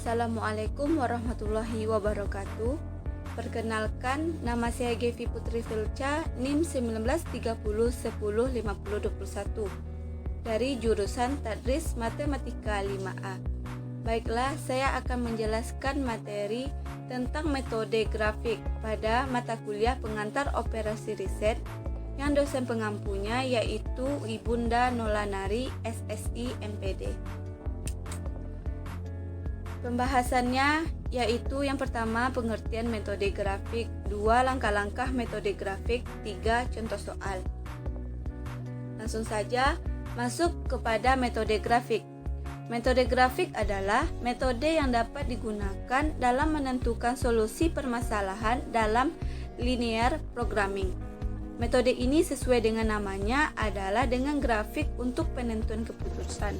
Assalamualaikum warahmatullahi wabarakatuh. Perkenalkan, nama saya Gevi Putri Filca, NIM 1930105021 dari jurusan Tadris Matematika 5A. Baiklah, saya akan menjelaskan materi tentang metode grafik pada mata kuliah pengantar operasi riset yang dosen pengampunya yaitu Ibunda Nolanari, SSI MPD. Pembahasannya yaitu yang pertama pengertian metode grafik, 2 langkah-langkah metode grafik, 3 contoh soal. Langsung saja masuk kepada metode grafik. Metode grafik adalah metode yang dapat digunakan dalam menentukan solusi permasalahan dalam linear programming. Metode ini sesuai dengan namanya adalah dengan grafik untuk penentuan keputusan.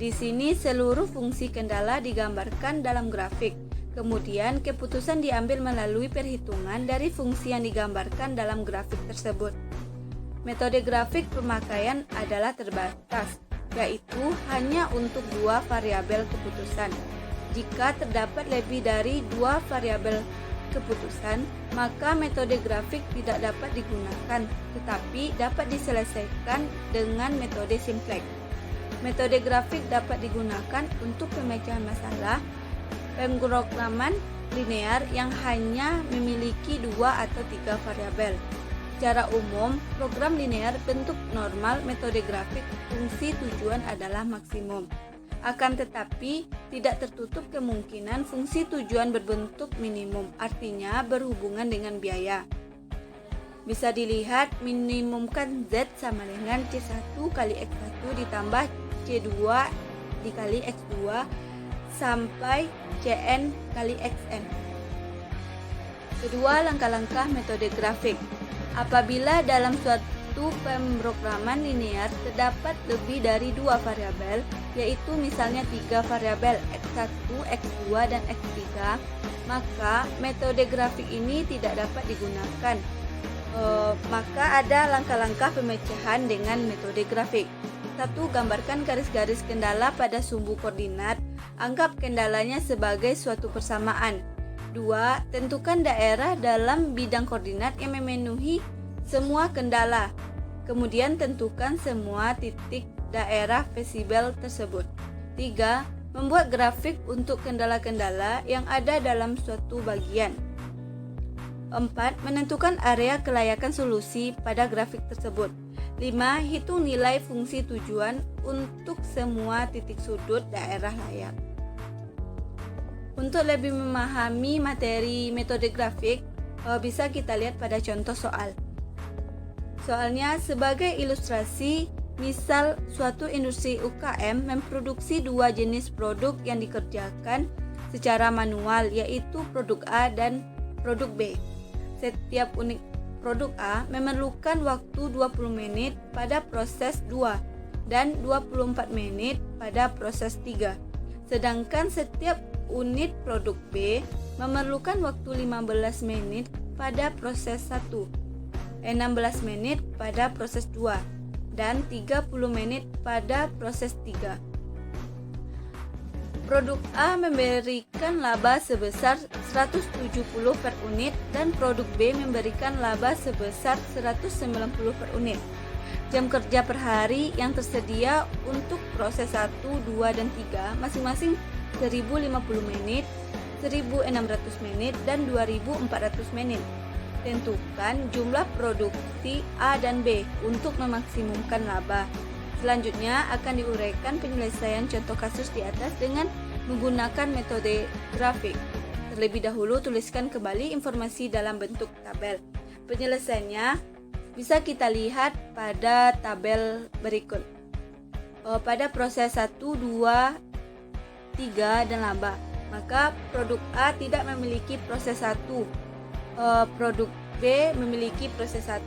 Di sini seluruh fungsi kendala digambarkan dalam grafik. Kemudian keputusan diambil melalui perhitungan dari fungsi yang digambarkan dalam grafik tersebut. Metode grafik pemakaian adalah terbatas, yaitu hanya untuk 2 variabel keputusan. Jika terdapat lebih dari 2 variabel keputusan, maka metode grafik tidak dapat digunakan, tetapi dapat diselesaikan dengan metode simplex. Metode grafik dapat digunakan untuk pemecahan masalah pemrograman linear yang hanya memiliki 2 atau 3 variabel. Secara umum, program linear bentuk normal metode grafik fungsi tujuan adalah maksimum. Akan tetapi, tidak tertutup kemungkinan fungsi tujuan berbentuk minimum, artinya berhubungan dengan biaya. Bisa dilihat minimumkan Z sama dengan C1 kali X1 ditambah C2 dikali X2 sampai Cn kali Xn. Kedua, langkah-langkah metode grafik. Apabila dalam suatu pemrograman linear terdapat lebih dari 2 variabel, yaitu misalnya 3 variabel X1, X2, dan X3, maka metode grafik ini tidak dapat digunakan. Maka ada langkah-langkah pemecahan dengan metode grafik. 1. Gambarkan garis-garis kendala pada sumbu koordinat. Anggap kendalanya sebagai suatu persamaan. 2. Tentukan daerah dalam bidang koordinat yang memenuhi semua kendala. Kemudian tentukan semua titik daerah visible tersebut. 3. Membuat grafik untuk kendala-kendala yang ada dalam suatu bagian. 4. Menentukan area kelayakan solusi pada grafik tersebut. 5. Hitung nilai fungsi tujuan untuk semua titik sudut daerah layak. Untuk lebih memahami materi metode grafik, bisa kita lihat pada contoh soal. Soalnya sebagai ilustrasi, misal suatu industri UKM memproduksi 2 jenis produk yang dikerjakan secara manual, yaitu produk A dan produk B. Setiap unit produk A memerlukan waktu 20 menit pada proses 2 dan 24 menit pada proses 3. Sedangkan setiap unit produk B memerlukan waktu 15 menit pada proses 1, 16 menit pada proses 2, dan 30 menit pada proses 3. Produk A memberikan laba sebesar 170 per unit dan produk B memberikan laba sebesar 190 per unit. Jam kerja per hari yang tersedia untuk proses 1, 2, dan 3 masing-masing 1050 menit, 1600 menit, dan 2400 menit. Tentukan jumlah produksi A dan B untuk memaksimumkan laba. Selanjutnya akan diuraikan penyelesaian contoh kasus di atas dengan menggunakan metode grafik. Terlebih dahulu tuliskan kembali informasi dalam bentuk tabel. Penyelesaiannya bisa kita lihat pada tabel berikut. Pada proses 1, 2, 3, dan laba, maka produk A tidak memiliki proses 1, produk B memiliki proses 1,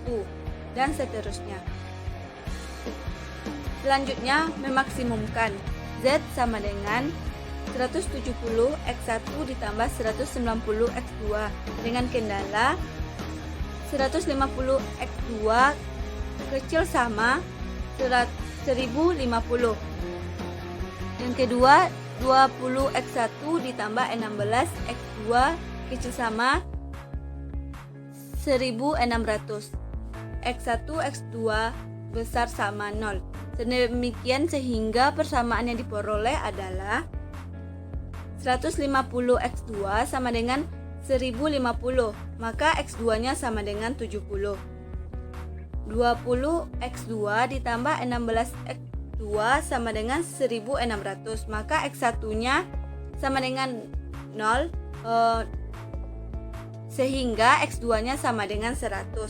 dan seterusnya. Selanjutnya, memaksimumkan. Z sama dengan 170 X1 ditambah 190 X2 dengan kendala 150 X2 kecil sama 1050. Yang kedua, 20x1 ditambah 16x2 kecil sama 1600. X1 X2 besar sama 0. Sedemikian sehingga persamaan yang diperoleh adalah 150 X2 sama dengan 1050, maka X2 nya sama dengan 70. 20 X2 ditambah 16 X2 sama dengan 1600, maka X1 nya sama dengan 0, sehingga X2 nya sama dengan 100,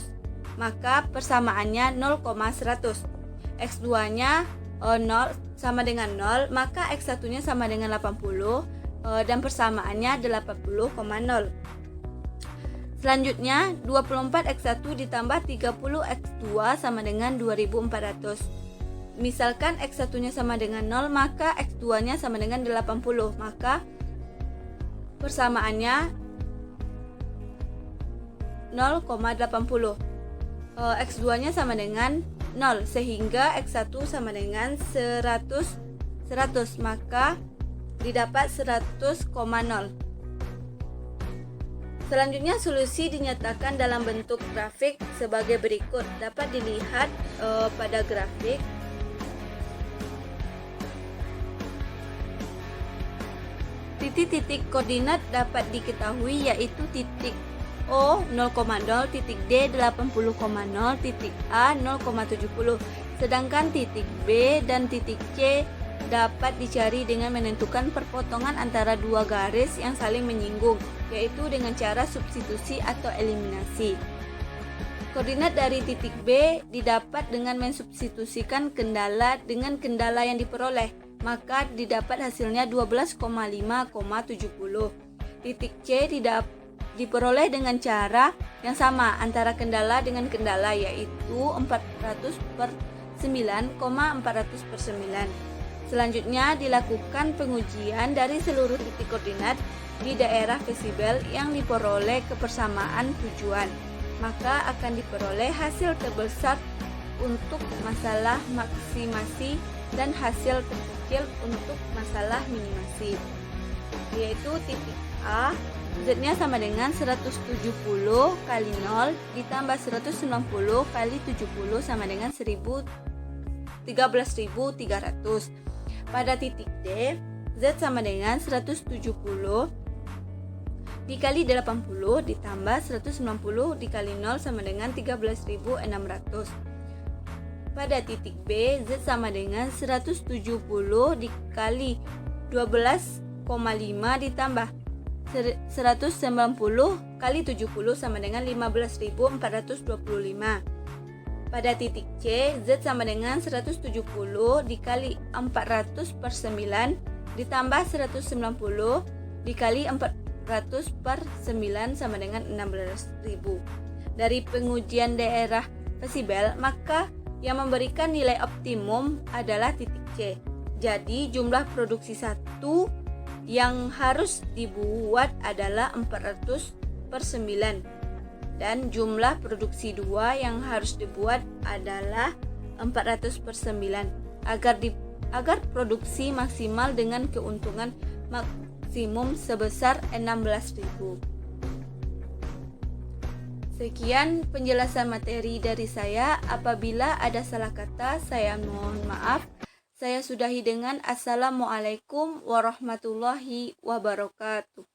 maka persamaannya 0,100. X2 nya 0 sama dengan 0, maka X1 nya sama dengan 80, dan persamaannya 80,0. Selanjutnya 24 X1 ditambah 30 X2 sama dengan 2400. Misalkan X1 nya sama dengan 0, maka X2 nya sama dengan 80, maka persamaannya 0,80. X2 nya sama dengan 0, sehingga X1 sama dengan 100, maka didapat 100,0. Selanjutnya solusi dinyatakan dalam bentuk grafik sebagai berikut. Dapat dilihat pada grafik. Titik-titik koordinat dapat diketahui yaitu titik O 0,0, titik D 80,0, titik A 0,70. Sedangkan titik B dan titik C dapat dicari dengan menentukan perpotongan antara dua garis yang saling menyinggung, yaitu dengan cara substitusi atau eliminasi. Koordinat dari titik B didapat dengan mensubstitusikan kendala dengan kendala yang diperoleh, maka didapat hasilnya 12,5,70. Titik C diperoleh dengan cara yang sama antara kendala dengan kendala, yaitu 400/9,400/9. Selanjutnya dilakukan pengujian dari seluruh titik koordinat di daerah vesibel yang diperoleh kebersamaan tujuan, maka akan diperoleh hasil terbesar untuk masalah maksimasi dan hasil terkecil untuk masalah minimasi, yaitu titik A, Z-nya sama dengan 170 kali 0 ditambah 190 kali 70 sama dengan 13.300. Pada titik D, Z sama dengan 170 dikali 80 ditambah 190 dikali 0 sama dengan 13.600. Pada titik B, Z sama dengan 170 dikali 12,5 ditambah 190 kali 70 sama dengan 15.425. Pada titik C, Z sama dengan 170 dikali 400/9 ditambah 190 dikali 400/9 sama dengan 16.000. Dari pengujian daerah vesibel, maka yang memberikan nilai optimum adalah titik C. Jadi jumlah produksi 1 yang harus dibuat adalah 400/9. Dan jumlah produksi 2 yang harus dibuat adalah 400/9 agar produksi maksimal dengan keuntungan maksimum sebesar 16.000. Sekian penjelasan materi dari saya. Apabila ada salah kata, saya mohon maaf. Saya sudahi dengan Assalamualaikum warahmatullahi wabarakatuh.